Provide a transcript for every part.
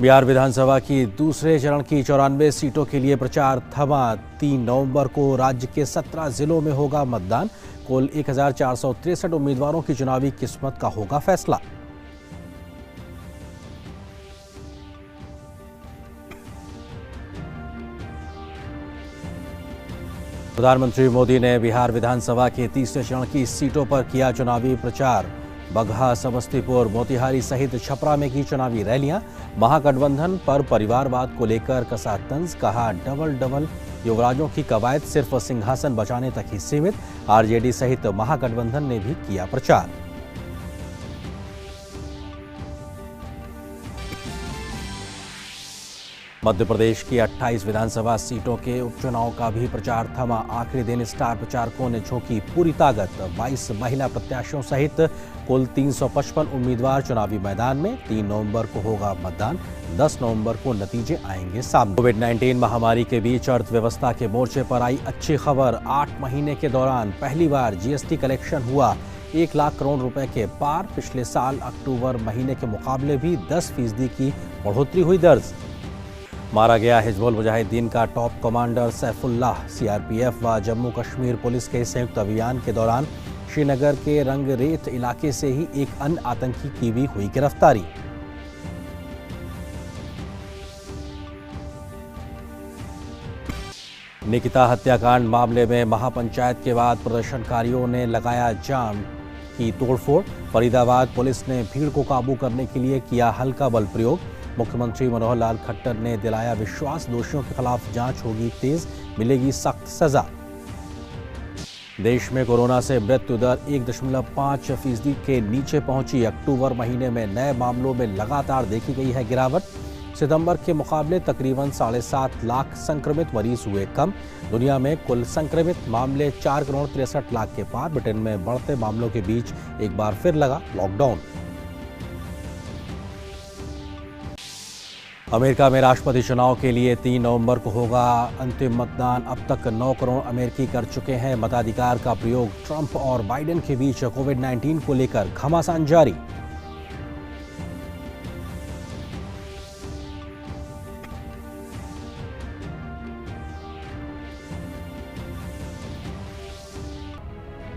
बिहार विधानसभा की दूसरे चरण की 94 सीटों के लिए प्रचार थमा। 3 नवंबर को राज्य के 17 जिलों में होगा मतदान। कुल 1463 उम्मीदवारों की चुनावी किस्मत का होगा फैसला। प्रधानमंत्री मोदी ने बिहार विधानसभा के तीसरे चरण की सीटों पर किया चुनावी प्रचार। बगहा, समस्तीपुर, मोतिहारी सहित छपरा में की चुनावी रैलियां। महागठबंधन पर परिवारवाद को लेकर कसा तंज, कहा डबल युवराजों की कवायद सिर्फ सिंहासन बचाने तक ही सीमित। आरजेडी सहित महागठबंधन ने भी किया प्रचार। मध्य प्रदेश की 28 विधानसभा सीटों के उपचुनाव का भी प्रचार थमा। आखिरी दिन स्टार प्रचारकों ने झोंकी पूरी ताकत। 22 महिला प्रत्याशियों सहित कुल 355 उम्मीदवार चुनावी मैदान में। 3 नवंबर को होगा मतदान। 10 नवंबर को नतीजे आएंगे सामने। कोविड-19 महामारी के बीच अर्थव्यवस्था के मोर्चे पर आई अच्छी खबर। 8 महीने के दौरान पहली बार जीएसटी कलेक्शन हुआ 1 लाख करोड़ रुपए के पार। पिछले साल अक्टूबर महीने के मुकाबले भी 10% की बढ़ोतरी हुई दर्ज। मारा गया हिजबुल मुजाहिदीन का टॉप कमांडर सैफुल्लाह। सीआरपीएफ व जम्मू कश्मीर पुलिस के संयुक्त अभियान के दौरान श्रीनगर के रंगरेथ इलाके से ही एक अन्य आतंकी की भी हुई गिरफ्तारी। निकिता हत्याकांड मामले में महापंचायत के बाद प्रदर्शनकारियों ने लगाया जाम की तोड़फोड़। फरीदाबाद पुलिस ने भीड़ को काबू करने के लिए किया हल्का बल प्रयोग। मुख्यमंत्री मनोहर लाल खट्टर ने दिलाया विश्वास, दोषियों के खिलाफ जांच होगी तेज, मिलेगी सख्त सजा। देश में कोरोना से मृत्यु दर 1.5% के नीचे पहुंची। अक्टूबर महीने में नए मामलों में लगातार देखी गई है गिरावट। सितंबर के मुकाबले तकरीबन 7.5 लाख संक्रमित मरीज हुए कम। दुनिया में कुल संक्रमित मामले 4,63,00,000 के पार। ब्रिटेन में बढ़ते मामलों के बीच एक बार फिर लगा लॉकडाउन। अमेरिका में राष्ट्रपति चुनाव के लिए 3 नवंबर को होगा अंतिम मतदान। अब तक 9 करोड़ अमेरिकी कर चुके हैं मताधिकार का प्रयोग। ट्रंप और बाइडेन के बीच कोविड-19 को लेकर घमासान जारी।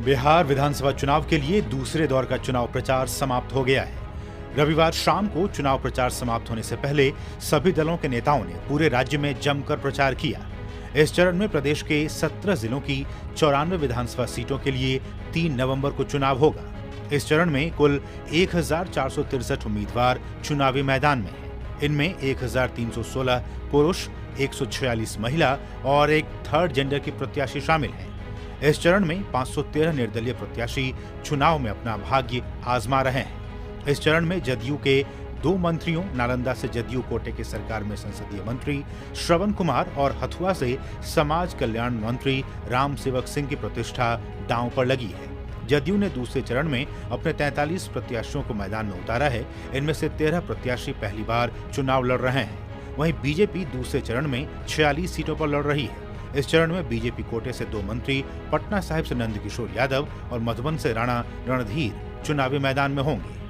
बिहार विधानसभा चुनाव के लिए दूसरे दौर का चुनाव प्रचार समाप्त हो गया है। रविवार शाम को चुनाव प्रचार समाप्त होने से पहले सभी दलों के नेताओं ने पूरे राज्य में जमकर प्रचार किया। इस चरण में प्रदेश के 17 जिलों की 94 विधानसभा सीटों के लिए 3 नवंबर को चुनाव होगा। इस चरण में कुल 1463 उम्मीदवार चुनावी मैदान में हैं। इनमें 1316 पुरुष, 146 महिला और एक थर्ड जेंडर की प्रत्याशी शामिल हैं। इस चरण में 513 निर्दलीय प्रत्याशी चुनाव में अपना भाग्य आजमा रहे हैं। इस चरण में जदयू के 2 मंत्रियों, नालंदा से जदयू कोटे की सरकार में संसदीय मंत्री श्रवण कुमार और हथुआ से समाज कल्याण मंत्री राम सेवक सिंह की प्रतिष्ठा दांव पर लगी है। जदयू ने दूसरे चरण में अपने 43 प्रत्याशियों को मैदान में उतारा है। इनमें से 13 प्रत्याशी पहली बार चुनाव लड़ रहे हैं। वहीं बीजेपी दूसरे चरण में 46 सीटों पर लड़ रही है। इस चरण में बीजेपी कोटे से 2 मंत्री, पटना साहिब से नंदकिशोर यादव और मधुबन से राणा रणधीर चुनावी मैदान में होंगे।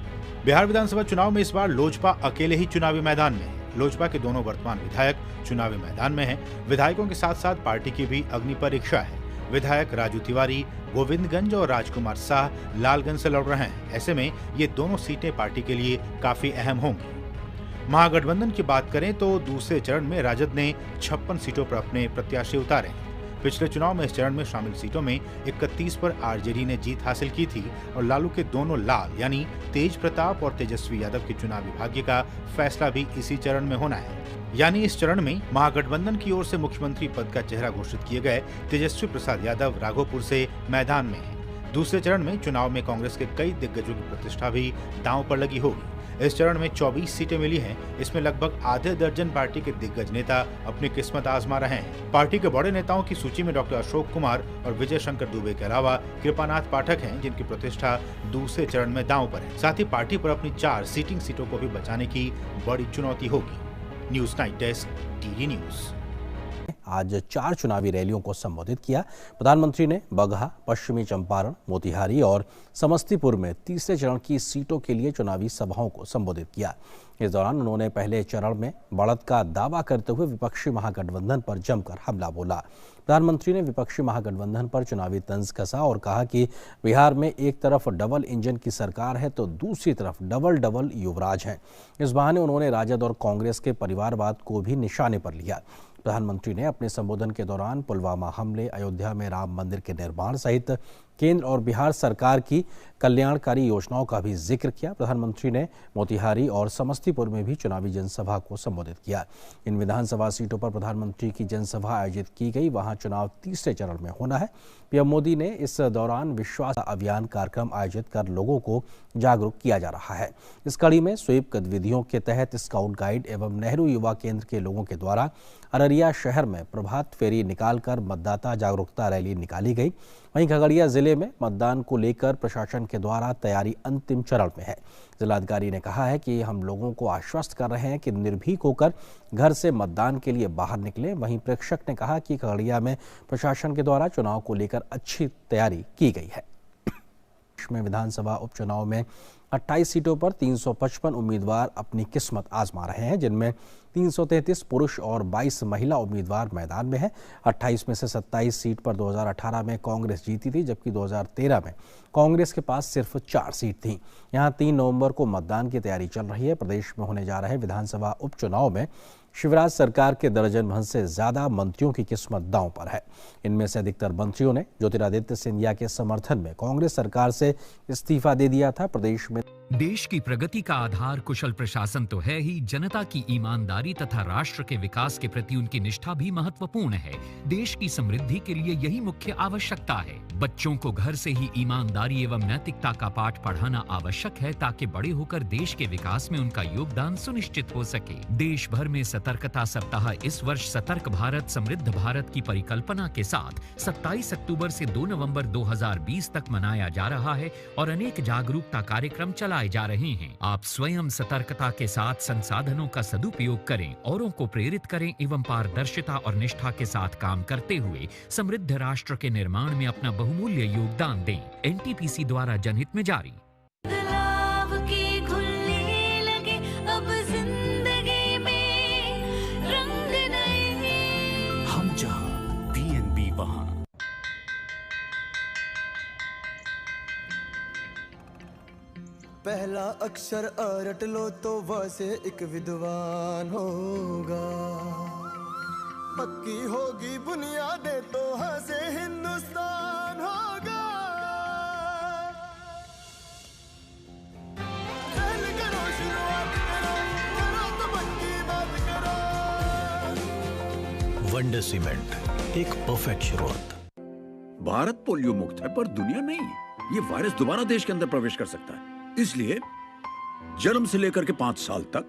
बिहार विधानसभा चुनाव में इस बार लोजपा अकेले ही चुनावी मैदान में है। लोजपा के दोनों वर्तमान विधायक चुनावी मैदान में हैं। विधायकों के साथ साथ पार्टी की भी अग्नि परीक्षा है। विधायक राजू तिवारी गोविंदगंज और राजकुमार शाह लालगंज से लड़ रहे हैं। ऐसे में ये दोनों सीटें पार्टी के लिए काफी अहम होंगी। महागठबंधन की बात करें तो दूसरे चरण में राजद ने 56 सीटों पर अपने प्रत्याशी उतारे हैं। पिछले चुनाव में इस चरण में शामिल सीटों में 31 पर आरजेडी ने जीत हासिल की थी और लालू के दोनों लाल यानी तेज प्रताप और तेजस्वी यादव के चुनावी भाग्य का फैसला भी इसी चरण में होना है। यानी इस चरण में महागठबंधन की ओर से मुख्यमंत्री पद का चेहरा घोषित किए गए तेजस्वी प्रसाद यादव राघोपुर से मैदान में हैं। दूसरे चरण में चुनाव में कांग्रेस के कई दिग्गजों की प्रतिष्ठा भी दांव पर लगी होगी। इस चरण में 24 सीटें मिली हैं। इसमें लगभग आधे दर्जन पार्टी के दिग्गज नेता अपनी किस्मत आजमा रहे हैं। पार्टी के बड़े नेताओं की सूची में डॉक्टर अशोक कुमार और विजय शंकर दुबे के अलावा कृपानाथ पाठक हैं, जिनकी प्रतिष्ठा दूसरे चरण में दांव पर है। साथ ही पार्टी पर अपनी 4 सीटिंग सीटों को भी बचाने की बड़ी चुनौती होगी। News night desk, TV news. आज 4 चुनावी रैलियों को संबोधित किया। प्रधानमंत्री ने बगहा, पश्चिमी चंपारण, मोतिहारी और समस्तीपुर में तीसरे चरण की सीटों के लिए चुनावी सभाओं को संबोधित किया। इस दौरान उन्होंने पहले चरण में बढ़त का दावा करते हुए विपक्षी महागठबंधन पर जमकर हमला बोला। प्रधानमंत्री ने विपक्षी महागठबंधन पर चुनावी तंज कसा और कहा कि बिहार में एक तरफ डबल इंजन की सरकार है तो दूसरी तरफ डबल युवराज हैं। इस बहाने उन्होंने राजद और कांग्रेस के परिवारवाद को भी निशाने पर लिया। प्रधानमंत्री ने अपने संबोधन के दौरान पुलवामा हमले, अयोध्या में राम मंदिर के निर्माण सहित केंद्र और बिहार सरकार की कल्याणकारी योजनाओं का भी जिक्र किया। प्रधानमंत्री ने मोतिहारी और समस्तीपुर में भी चुनावी जनसभा को संबोधित किया। इन विधानसभा सीटों पर प्रधानमंत्री की जनसभा आयोजित की गई। वहां चुनाव तीसरे चरण में होना है। पीएम मोदी ने इस दौरान विश्वास अभियान कार्यक्रम आयोजित कर लोगों को जागरूक किया जा रहा है। इस कड़ी में स्वीप गतिविधियों के तहत स्काउट गाइड एवं नेहरू युवा केंद्र के लोगों के द्वारा अररिया शहर में प्रभात फेरी निकालकर मतदाता जागरूकता रैली निकाली गई। वहीं खगड़िया जिले में मतदान को लेकर प्रशासन के द्वारा तैयारी अंतिम चरण में है। जिलाधिकारी ने कहा है कि हम लोगों को आश्वस्त कर रहे हैं कि निर्भीक होकर घर से मतदान के लिए बाहर निकलें। वहीं प्रेक्षक ने कहा कि खगड़िया में प्रशासन के द्वारा चुनाव को लेकर अच्छी तैयारी की गई है। में विधानसभा उपचुनाव में 28 सीटों पर 355 उम्मीदवार अपनी किस्मत आजमा रहे हैं, जिनमें 333 पुरुष और 22 महिला उम्मीदवार मैदान में हैं। 28 में से 27 सीट पर 2018 में कांग्रेस जीती थी, जबकि 2013 में कांग्रेस के पास सिर्फ 4 सीट थी। यहां 3 नवंबर को मतदान की तैयारी चल रही है। प्रदेश में होने जा रहे विधानसभा उपचुनाव में शिवराज सरकार के दर्जन भर से ज्यादा मंत्रियों की किस्मत दांव पर है। इनमें से अधिकतर मंत्रियों ने ज्योतिरादित्य सिंधिया के समर्थन में कांग्रेस सरकार से इस्तीफा दे दिया था। प्रदेश में देश की प्रगति का आधार कुशल प्रशासन तो है ही, जनता की ईमानदारी तथा राष्ट्र के विकास के प्रति उनकी निष्ठा भी महत्वपूर्ण है। देश की समृद्धि के लिए यही मुख्य आवश्यकता है। बच्चों को घर से ही ईमानदारी एवं नैतिकता का पाठ पढ़ाना आवश्यक है, ताकि बड़े होकर देश के विकास में उनका योगदान सुनिश्चित हो सके। देश भर में सतर्कता सप्ताह इस वर्ष सतर्क भारत समृद्ध भारत की परिकल्पना के साथ 27 अक्टूबर से 2 नवंबर 2020 तक मनाया जा रहा है और अनेक जागरूकता कार्यक्रम चलाए जा रहे हैं। आप स्वयं सतर्कता के साथ संसाधनों का सदुपयोग करें, औरों को प्रेरित करें एवं पारदर्शिता और निष्ठा के साथ काम करते हुए समृद्ध राष्ट्र के निर्माण में अपना बहुमूल्य योगदान दें। एनटीपीसी द्वारा जनहित में जारी। हम जहां पीएनबी वहां। पहला अक्षर अ रट लो तो वह से एक विद्वान होगा। पक्की होगी बुनियादें तो ह से हिंदुस्तान होगा। पहले करो शुरुआत करो तो पक्की बात करो। वंडर सीमेंट, एक परफेक्ट शुरुआत। भारत पोलियो मुक्त है, पर दुनिया नहीं। ये वायरस दोबारा देश के अंदर प्रवेश कर सकता है। इसलिए जन्म से लेकर के 5 साल तक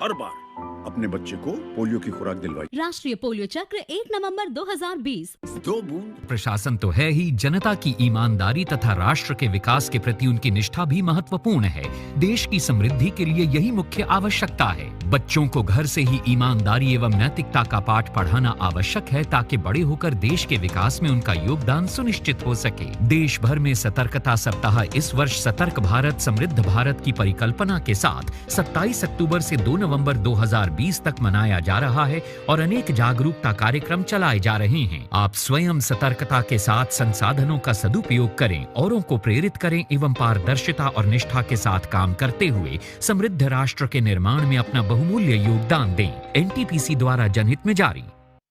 हर बार अपने बच्चे को पोलियो की खुराक दिलवाई। राष्ट्रीय पोलियो चक्र 1 नवंबर 2020। 2 बूंद। प्रशासन तो है ही, जनता की ईमानदारी तथा राष्ट्र के विकास के प्रति उनकी निष्ठा भी महत्वपूर्ण है। देश की समृद्धि के लिए यही मुख्य आवश्यकता है। बच्चों को घर से ही ईमानदारी एवं नैतिकता का पाठ पढ़ाना आवश्यक है, ताकि बड़े होकर देश के विकास में उनका योगदान सुनिश्चित हो सके। देश भर में सतर्कता सप्ताह इस वर्ष सतर्क भारत समृद्ध भारत की परिकल्पना के साथ 27 अक्टूबर से 2 नवंबर 2020 तक मनाया जा रहा है और अनेक जागरूकता कार्यक्रम चलाए जा रहे हैं। आप स्वयं सतर्कता के साथ संसाधनों का सदुपयोग करें, औरों को प्रेरित करें एवं पारदर्शिता और निष्ठा के साथ काम करते हुए समृद्ध राष्ट्र के निर्माण में अपना बहुमूल्य योगदान दें। एनटीपीसी द्वारा जनहित में जारी।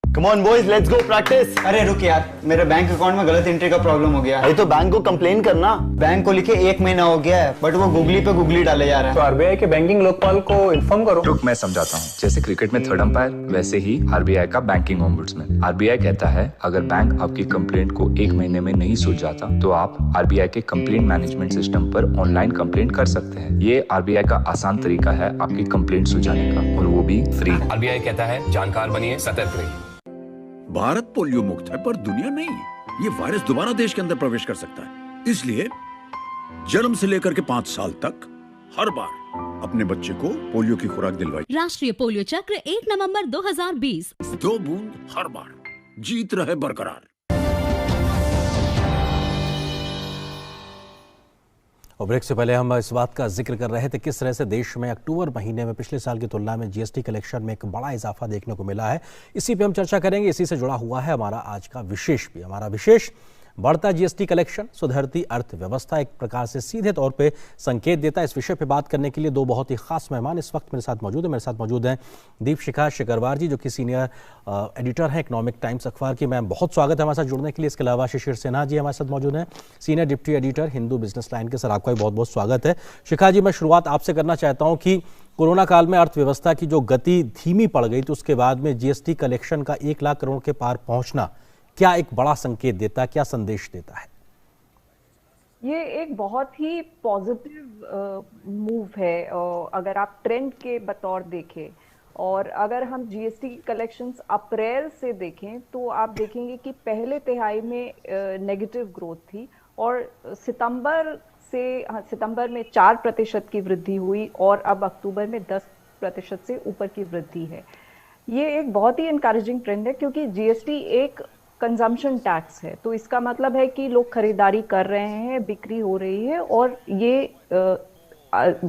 Come on boys, let's go practice। अरे रुक यार, मेरे बैंक अकाउंट में गलत एंट्री का प्रॉब्लम हो गया है। तो बैंक को कंप्लेन करना। बैंक को लिखे 1 महीना हो गया है, बट वो गूगली पे गूगली डाले जा रहा है। तो आरबीआई के बैंकिंग लोकपाल को इन्फॉर्म करो। रुक, मैं समझाता हूँ। जैसे क्रिकेट में 3rd अंपायर, वैसे ही आरबीआई का बैंकिंग ओम्बुड्समैन। आरबीआई कहता है अगर बैंक आपकी कंप्लेंट को 1 महीने में नहीं सुलझाता तो आप आरबीआई के कंप्लेंट मैनेजमेंट सिस्टम पर ऑनलाइन कंप्लेंट कर सकते हैं। ये आरबीआई का आसान तरीका है आपकी कंप्लेंट सुलझाने का, और वो भी फ्री। आरबीआई कहता है जानकार बनिए, सतर्क रहिए। भारत पोलियो मुक्त है, पर दुनिया नहीं। ये वायरस दोबारा देश के अंदर प्रवेश कर सकता है। इसलिए जन्म से लेकर के 5 साल तक हर बार अपने बच्चे को पोलियो की खुराक दिलवाई। राष्ट्रीय पोलियो चक्र 1 नवंबर 2020। 2 बूंद हर बार। जीत रहे बरकरार। और ब्रेक से पहले हम इस बात का जिक्र कर रहे थे किस तरह से देश में अक्टूबर महीने में पिछले साल की तुलना में जीएसटी कलेक्शन में एक बड़ा इजाफा देखने को मिला है। इसी पे हम चर्चा करेंगे। इसी से जुड़ा हुआ है हमारा आज का विशेष भी। हमारा विशेष बढ़ता जीएसटी कलेक्शन सुधरती अर्थव्यवस्था एक प्रकार से सीधे तौर पे संकेत देता है। इस विषय पे बात करने के लिए दो बहुत ही खास मेहमान इस वक्त मेरे साथ मौजूद हैं दीपशिखा शिकरवार जी, जो कि सीनियर एडिटर हैं इकोनॉमिक टाइम्स अखबार की। मैम बहुत स्वागत है हमारे साथ जुड़ने के लिए। इसके अलावा शिशिर सिन्हा जी हमारे साथ मौजूद हैं, senior deputy editor Hindu business line के। सर आपका भी बहुत बहुत स्वागत है। शिखा जी, मैं शुरुआत आपसे करना चाहता हूँ कि कोरोना काल में अर्थव्यवस्था की जो गति धीमी पड़ गई, तो उसके बाद में जीएसटी कलेक्शन का 1 लाख करोड़ के पार पहुंचना क्या एक बड़ा संकेत देता है, क्या संदेश देता है? ये एक बहुत ही पॉजिटिव मूव है अगर आप ट्रेंड के बतौर देखें। और अगर हम जीएसटी कलेक्शंस अप्रैल से देखें तो आप देखेंगे कि पहले तिहाई में नेगेटिव ग्रोथ थी और सितंबर में 4% की वृद्धि हुई और अब अक्टूबर में 10% से ऊपर की वृद्धि है। ये एक बहुत ही इनकरेजिंग ट्रेंड है क्योंकि जीएसटी एक कंजम्पशन टैक्स है, तो इसका मतलब है कि लोग खरीदारी कर रहे हैं, बिक्री हो रही है और ये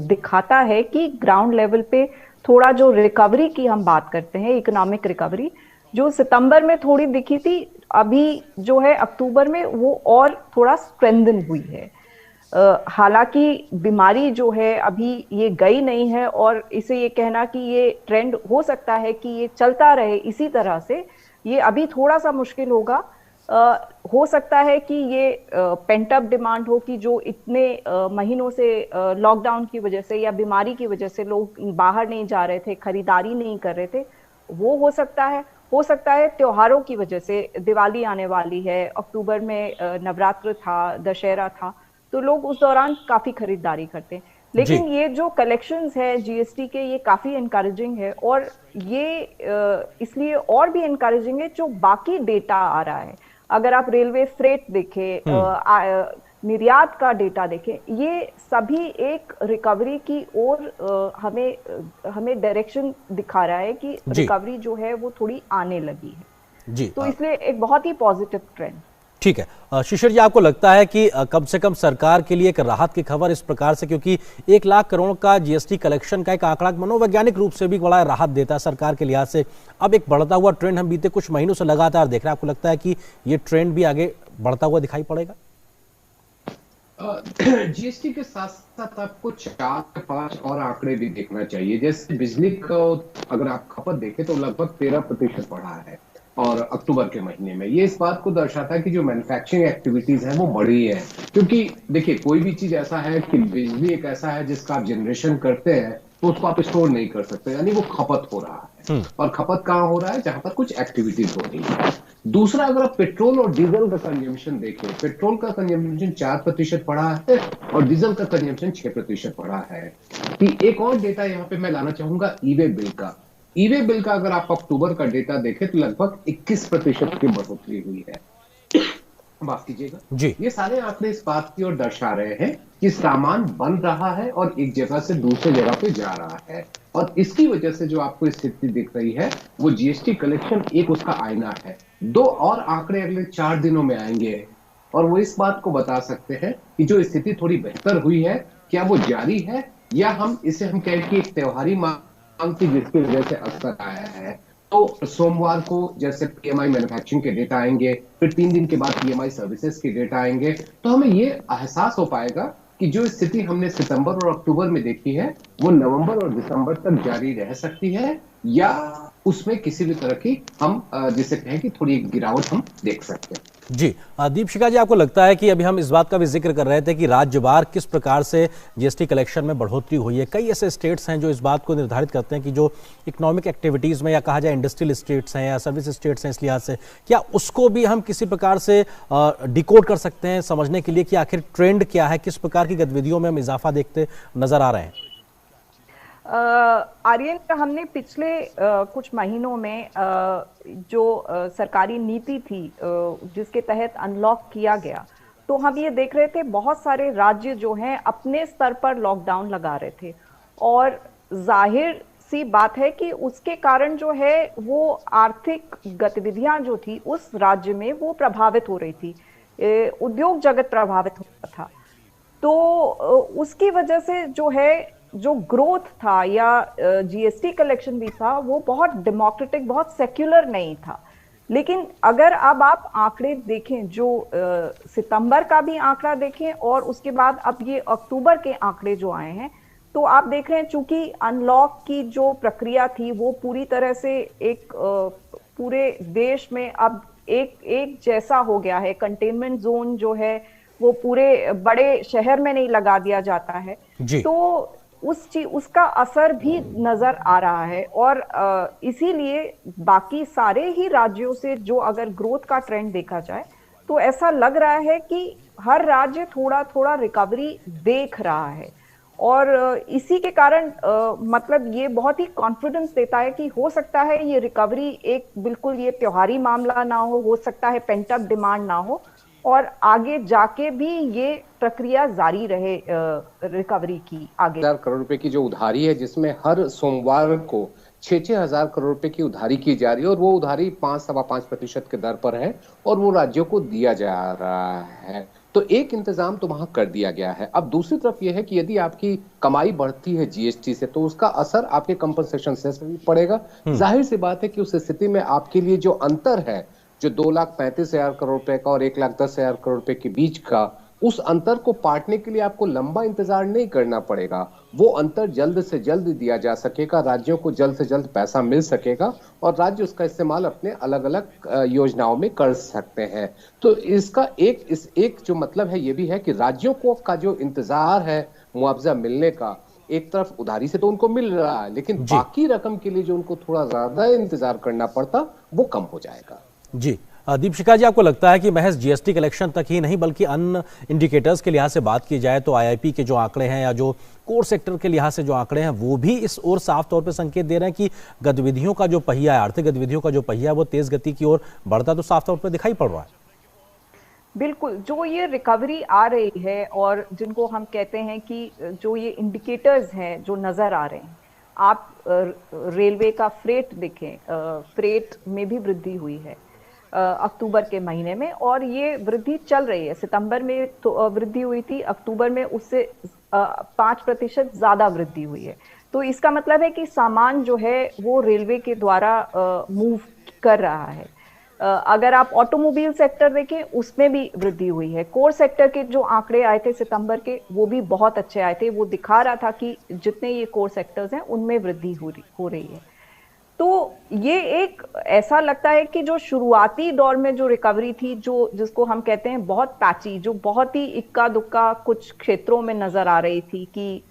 दिखाता है कि ग्राउंड लेवल पे थोड़ा जो रिकवरी की हम बात करते हैं, इकोनॉमिक रिकवरी जो सितंबर में थोड़ी दिखी थी, अभी जो है अक्टूबर में वो और थोड़ा स्ट्रेंथन हुई है। हालांकि बीमारी जो है अभी ये गई नहीं है और इसे ये कहना कि ये ट्रेंड हो सकता है कि ये चलता रहे इसी तरह से, ये अभी थोड़ा सा मुश्किल होगा। हो सकता है कि ये पेंट अप डिमांड हो कि जो इतने महीनों से लॉकडाउन की वजह से या बीमारी की वजह से लोग बाहर नहीं जा रहे थे, खरीदारी नहीं कर रहे थे, वो हो सकता है। हो सकता है त्योहारों की वजह से, दिवाली आने वाली है, अक्टूबर में नवरात्र था, दशहरा था, तो लोग उस दौरान काफी खरीदारी करते हैं। लेकिन ये जो कलेक्शंस है जीएसटी के, ये काफी इनकरेजिंग है और ये इसलिए और भी इनकरेजिंग है जो बाकी डेटा आ रहा है। अगर आप रेलवे फ्रेट देखें, निर्यात का डेटा देखें, ये सभी एक रिकवरी की ओर हमें डायरेक्शन दिखा रहा है कि रिकवरी जो है वो थोड़ी आने लगी है जी। तो इसलिए एक बहुत ही पॉजिटिव ट्रेंड। ठीक है शिशिर जी, आपको लगता है कि कम से कम सरकार के लिए एक राहत की खबर इस प्रकार से, क्योंकि 1 लाख करोड़ का जीएसटी कलेक्शन का एक आंकड़ा मनोवैज्ञानिक रूप से भी बड़ा राहत देता है सरकार के लिहाज से। अब एक बढ़ता हुआ ट्रेंड हम बीते कुछ महीनों से लगातार देख रहे हैं, आपको लगता है कि ये ट्रेंड भी आगे बढ़ता हुआ दिखाई पड़ेगा? जीएसटी के साथ साथ आपको 4-5 और आंकड़े भी देखना चाहिए। जैसे बिजली को अगर आप खपत देखें तो लगभग 13% बढ़ा है और अक्टूबर के महीने में। ये इस बात को दर्शाता है कि जो मैन्युफैक्चरिंग एक्टिविटीज है वो बढ़ी है। क्योंकि देखिए, कोई भी चीज ऐसा है कि बिजली एक ऐसा है जिसका आप जनरेशन करते हैं तो उसको आप स्टोर नहीं कर सकते, यानी वो खपत हो रहा है। और खपत कहाँ हो रहा है? जहां पर कुछ एक्टिविटीज हो रही है। दूसरा, अगर आप पेट्रोल और डीजल का कंजम्पशन देखें, पेट्रोल का कंजम्पशन 4% बढ़ा है और डीजल का कंजम्पशन 6% बढ़ा है। एक और डेटा यहाँ पे मैं लाना चाहूंगा ईवे बिल का। ईवे बिल का अगर आप अक्टूबर का डेटा देखें तो लगभग 21% की बढ़ोतरी हुई है। माफ कीजिएगा जी। ये सारे आंकड़े इस बात की ओर दर्शा रहे हैं कि सामान बन रहा है और एक जगह से दूसरे जगह पे जा रहा है, और इसकी वजह से जो आपको स्थिति दिख रही है वो जीएसटी कलेक्शन एक उसका आईना है। 2 और आंकड़े अगले 4 दिनों में आएंगे और वो इस बात को बता सकते हैं कि जो स्थिति थोड़ी बेहतर हुई है, क्या वो जारी है या हम कहें कि एक त्योहारी की जिसकी वजह से असर आया है। तो सोमवार को जैसे पीएमआई मैन्युफैक्चरिंग के डेटा आएंगे, फिर 3 दिन के बाद पीएमआई सर्विसेज के डेटा आएंगे, तो हमें ये एहसास हो पाएगा कि जो स्थिति हमने सितंबर और अक्टूबर में देखी है वो नवंबर और दिसंबर तक जारी रह सकती है या उसमें किसी भी तरह की हम जिसे कहें कि थोड़ी गिरावट हम देख सकते हैं। जी दीपशिखा जी, आपको लगता है कि अभी हम इस बात का भी जिक्र कर रहे थे कि राज्यवार किस प्रकार से जीएसटी कलेक्शन में बढ़ोतरी हुई है? कई ऐसे स्टेट्स हैं जो इस बात को निर्धारित करते हैं कि जो इकोनॉमिक एक्टिविटीज में या कहा जाए इंडस्ट्रियल स्टेट्स हैं या सर्विस स्टेट्स हैं, इस लिहाज से क्या उसको भी हम किसी प्रकार से डिकोड कर सकते हैं समझने के लिए कि आखिर ट्रेंड क्या है, किस प्रकार की गतिविधियों में हम इजाफा देखते नजर आ रहे हैं? आर्यन, हमने पिछले कुछ महीनों में जो सरकारी नीति थी जिसके तहत अनलॉक किया गया, तो हम ये देख रहे थे बहुत सारे राज्य जो हैं अपने स्तर पर लॉकडाउन लगा रहे थे और जाहिर सी बात है कि उसके कारण जो है वो आर्थिक गतिविधियां जो थी उस राज्य में वो प्रभावित हो रही थी, उद्योग जगत प्रभावित हो रहा था। तो उसकी वजह से जो है जो ग्रोथ था या जीएसटी कलेक्शन भी था वो बहुत डेमोक्रेटिक, बहुत सेक्युलर नहीं था। लेकिन अगर अब आप आंकड़े देखें, जो सितंबर का भी आंकड़ा देखें और उसके बाद अब ये अक्टूबर के आंकड़े जो आए हैं, तो आप देख रहे हैं चूंकि अनलॉक की जो प्रक्रिया थी वो पूरी तरह से एक पूरे देश में अब एक जैसा हो गया है। कंटेनमेंट जोन जो है वो पूरे बड़े शहर में नहीं लगा दिया जाता है जी। तो उसका असर भी नजर आ रहा है और इसीलिए बाकी सारे ही राज्यों से जो अगर ग्रोथ का ट्रेंड देखा जाए तो ऐसा लग रहा है कि हर राज्य थोड़ा थोड़ा रिकवरी देख रहा है और इसी के कारण मतलब ये बहुत ही कॉन्फिडेंस देता है कि हो सकता है ये रिकवरी एक बिल्कुल ये त्योहारी मामला ना हो सकता है पेंट अप डिमांड ना हो और आगे जाके भी ये प्रक्रिया जारी रहे रिकवरी की। आगे 1000 करोड़ रुपए की जो उधारी है जिसमें हर सोमवार को 6-6 हजार करोड़ रुपए की उधारी की जा रही है और वो उधारी 5-5.5% के दर पर है और वो राज्यों को दिया जा रहा है। तो एक इंतजाम तो वहां कर दिया गया है। अब दूसरी तरफ यह है कि यदि आपकी कमाई बढ़ती है जीएसटी से तो उसका असर आपके कंपनसेशन सेस में भी पड़ेगा। जाहिर सी बात है कि उस स्थिति में आपके लिए जो अंतर है जो 2,35,000 करोड़ रुपए का और 1,10,000 करोड़ रुपए के बीच का, उस अंतर को पाटने के लिए आपको लंबा इंतजार नहीं करना पड़ेगा। वो अंतर जल्द से जल्द दिया जा सकेगा, राज्यों को जल्द से जल्द पैसा मिल सकेगा और राज्य उसका इस्तेमाल अपने अलग अलग योजनाओं में कर सकते हैं। तो इसका एक जो मतलब है ये भी है कि राज्यों को का जो इंतजार है मुआवजा मिलने का, एक तरफ उधारी से तो उनको मिल रहा है लेकिन बाकी रकम के लिए जो उनको थोड़ा ज्यादा इंतजार करना पड़ता वो कम हो जाएगा। जी दीपशिखा जी, आपको लगता है कि महज जीएसटी कलेक्शन तक ही नहीं बल्कि अन्य इंडिकेटर्स के लिहाज से बात की जाए तो आईआईपी के जो आंकड़े हैं या जो कोर सेक्टर के लिहाज से जो आंकड़े हैं वो भी इस ओर साफ तौर पे संकेत दे रहे हैं कि गतिविधियों का जो पहिया है, आर्थिक गतिविधियों का जो पहिया है वो तेज गति की ओर बढ़ता तो साफ तौर पर दिखाई पड़ रहा है। बिल्कुल, जो ये रिकवरी आ रही है और जिनको हम कहते हैं कि जो ये इंडिकेटर्स हैं जो नजर आ रहे हैं, आप रेलवे का फ्रेट देखें, फ्रेट में भी वृद्धि हुई है अक्टूबर के महीने में और ये वृद्धि चल रही है। सितंबर में तो वृद्धि हुई थी, अक्टूबर में उससे 5% ज्यादा वृद्धि हुई है। तो इसका मतलब है कि सामान जो है वो रेलवे के द्वारा मूव कर रहा है। अगर आप ऑटोमोबाइल सेक्टर देखें उसमें भी वृद्धि हुई है। कोर सेक्टर के जो आंकड़े आए थे सितंबर के वो भी बहुत अच्छे आए थे। वो दिखा रहा था कि जितने ये कोर सेक्टर्स हैं उनमें वृद्धि हो रही है। तो ये एक ऐसा लगता है कि जो शुरुआती दौर में जो रिकवरी थी, जो जिसको हम कहते हैं बहुत पैची, जो बहुत ही इक्का दुक्का कुछ क्षेत्रों में नजर आ रही थी कि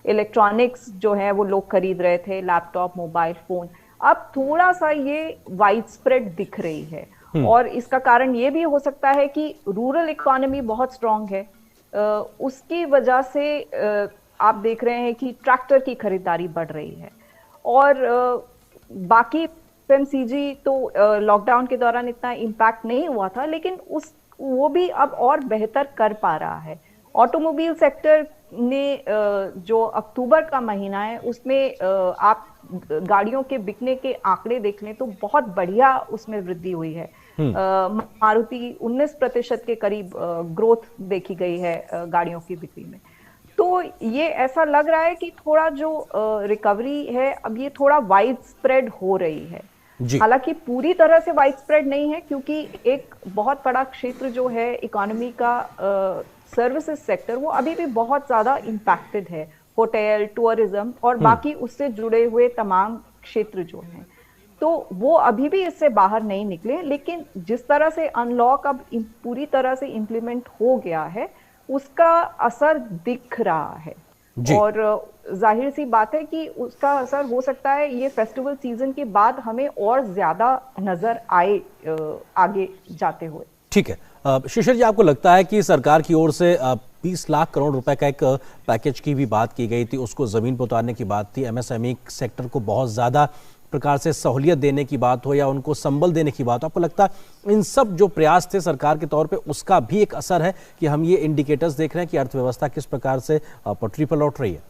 इलेक्ट्रॉनिक्स जो है वो लोग खरीद रहे थे, लैपटॉप, मोबाइल फोन, अब थोड़ा सा ये वाइड स्प्रेड दिख रही है। और इसका कारण ये भी हो सकता है कि रूरल इकोनॉमी बहुत स्ट्रांग है, उसकी वजह से आप देख रहे हैं कि ट्रैक्टर की खरीदारी बढ़ रही है। और बाकी एफएमसीजी तो लॉकडाउन के दौरान इतना इम्पैक्ट नहीं हुआ था लेकिन वो भी अब और बेहतर कर पा रहा है। ऑटोमोबाइल सेक्टर ने जो अक्टूबर का महीना है उसमें आप गाड़ियों के बिकने के आंकड़े देख लें तो बहुत बढ़िया उसमें वृद्धि हुई है। मारुति 19% के करीब ग्रोथ देखी गई है गाड़ियों की बिक्री में। तो ये ऐसा लग रहा है कि थोड़ा जो रिकवरी है अब ये थोड़ा वाइड स्प्रेड हो रही है। हालांकि पूरी तरह से वाइड स्प्रेड नहीं है क्योंकि एक बहुत बड़ा क्षेत्र जो है इकोनॉमी का सर्विसेज सेक्टर वो अभी भी बहुत ज्यादा इम्पैक्टेड है। होटल, टूरिज्म और बाकी उससे जुड़े हुए तमाम क्षेत्र जो हैं तो वो अभी भी इससे बाहर नहीं निकले। लेकिन जिस तरह से अनलॉक अब पूरी तरह से इम्प्लीमेंट हो गया है उसका असर दिख रहा है और जाहिर सी बात है कि उसका असर हो सकता है ये फेस्टिवल सीजन के बाद हमें और ज्यादा नजर आए आगे जाते हुए। ठीक है शिशिर जी, आपको लगता है कि सरकार की ओर से 20 लाख करोड़ रुपए का एक पैकेज की भी बात की गई थी, उसको जमीन पर उतारने की बात थी, एमएसएमई सेक्टर को बहुत ज्यादा प्रकार से सहूलियत देने की बात हो या उनको संबल देने की बात हो, आपको लगता है इन सब जो प्रयास थे सरकार के तौर पे उसका भी एक असर है कि हम ये इंडिकेटर्स देख रहे हैं कि अर्थव्यवस्था किस प्रकार से पटरी पर लौट रही है?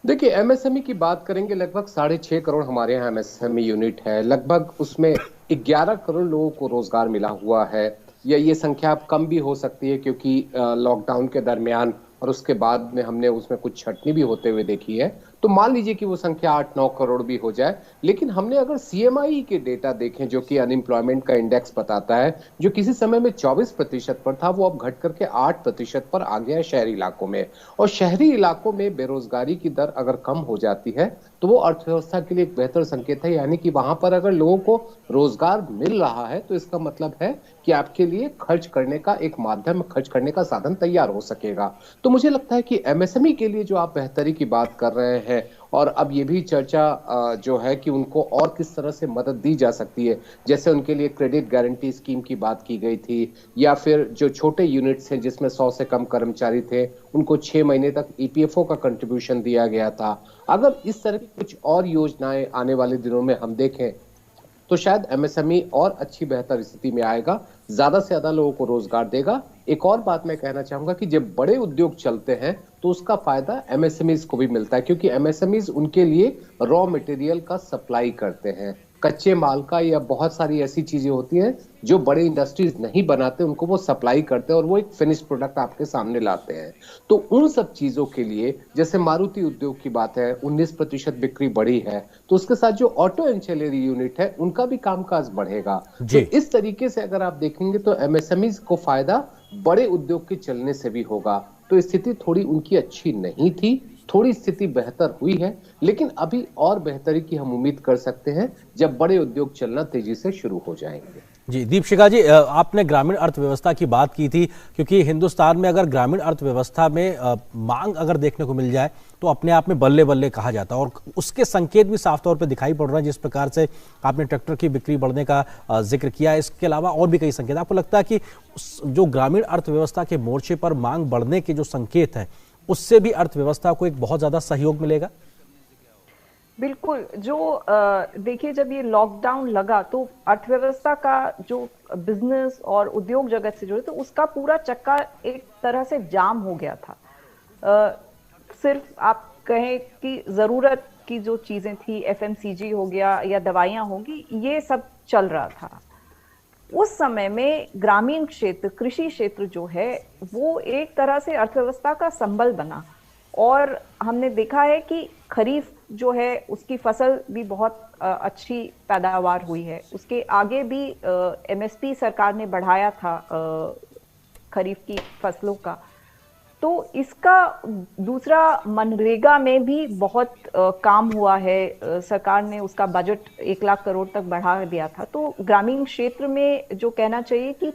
देखिए, एमएसएमई की बात करेंगे, लगभग 6.5 करोड़ हमारे यहाँ एमएसएमई यूनिट है। लगभग उसमें 11 करोड़ लोगों को रोजगार मिला हुआ है। या ये संख्या अब कम भी हो सकती है, क्योंकि लॉकडाउन के दरमियान और उसके बाद में हमने उसमें कुछ छटनी भी होते हुए देखी है। तो मान लीजिए कि वो संख्या 8-9 करोड़ भी हो जाए। लेकिन हमने अगर सीएमआई के डेटा देखें, जो कि अनएम्प्लॉयमेंट का इंडेक्स बताता है, जो किसी समय में 24% पर था, वो अब घट करके 8% पर आ गया है शहरी इलाकों में। और शहरी इलाकों में बेरोजगारी की दर अगर कम हो जाती है तो वो अर्थव्यवस्था के लिए एक बेहतर संकेत है। यानी कि वहां पर अगर लोगों को रोजगार मिल रहा है तो इसका मतलब है कि आपके लिए खर्च करने का एक माध्यम, खर्च करने का साधन तैयार हो सकेगा। तो मुझे लगता है कि एमएसएमई के लिए जो आप बेहतरी की बात कर रहे हैं, और अब ये भी चर्चा जो है कि उनको और किस तरह से मदद दी जा सकती है, जैसे उनके लिए क्रेडिट गारंटी स्कीम की बात की गई थी, या फिर जो छोटे यूनिट्स हैं जिसमें 100 से कम कर्मचारी थे, उनको 6 महीने तक ईपीएफओ का कंट्रीब्यूशन दिया गया था। अगर इस तरह की कुछ और योजनाएं आने वाले दिनों में हम देखें तो शायद एमएसएमई और अच्छी बेहतर स्थिति में आएगा, ज्यादा से ज्यादा लोगों को रोजगार देगा। एक और बात मैं कहना चाहूंगा कि जब बड़े उद्योग चलते हैं तो उसका फायदा एमएसएमईज को भी मिलता है, क्योंकि एमएसएमईज उनके लिए रॉ मटेरियल का सप्लाई करते हैं, कच्चे माल का, या बहुत सारी ऐसी चीजें होती हैं जो बड़े इंडस्ट्रीज नहीं बनाते, उनको वो सप्लाई करते हैं और वो एक फिनिश प्रोडक्ट आपके सामने लाते हैं। तो उन सब चीजों के लिए, जैसे मारुति उद्योग की बात है, 19% बिक्री बढ़ी है, तो उसके साथ जो ऑटो एंसिलरी यूनिट है उनका भी कामकाज बढ़ेगा। तो इस तरीके से अगर आप देखेंगे तो एमएसएमईज को फायदा बड़े उद्योग के चलने से भी होगा। तो स्थिति थोड़ी उनकी अच्छी नहीं थी, थोड़ी स्थिति बेहतर हुई है, लेकिन अभी और बेहतरी की हम उम्मीद कर सकते हैं जब बड़े उद्योग चलना तेजी से शुरू हो जाएंगे। जी, दीपशिखा जी, आपने ग्रामीण अर्थव्यवस्था की बात की थी, क्योंकि हिंदुस्तान में अगर ग्रामीण अर्थव्यवस्था में मांग अगर देखने को मिल जाए तो अपने आप में बल्ले बल्ले कहा जाता है, और उसके संकेत भी साफ तौर पे दिखाई पड़ रहे हैं। जिस प्रकार से आपने ट्रैक्टर की बिक्री बढ़ने का जिक्र किया, इसके अलावा और भी कई संकेत। आपको लगता है कि जो ग्रामीण अर्थव्यवस्था के मोर्चे पर मांग बढ़ने के जो संकेत हैं, उससे भी अर्थव्यवस्था को एक बहुत ज्यादा सहयोग मिलेगा? बिल्कुल। जो देखिए, जब ये लॉकडाउन लगा तो अर्थव्यवस्था का जो बिजनेस और उद्योग जगत से जुड़े, तो उसका पूरा चक्का एक तरह से जाम हो गया था। सिर्फ आप कहें कि जरूरत की जो चीजें थी, एफएमसीजी हो गया या दवाइयां होंगी, ये सब चल रहा था। उस समय में ग्रामीण क्षेत्र, कृषि क्षेत्र जो है, वो एक तरह से अर्थव्यवस्था का संबल बना। और हमने देखा है कि खरीफ जो है उसकी फसल भी बहुत अच्छी पैदावार हुई है। उसके आगे भी एमएसपी सरकार ने बढ़ाया था खरीफ की फसलों का। तो इसका दूसरा, मनरेगा में भी बहुत काम हुआ है। सरकार ने उसका बजट 1 लाख करोड़ तक बढ़ा दिया था। तो ग्रामीण क्षेत्र में जो कहना चाहिए कि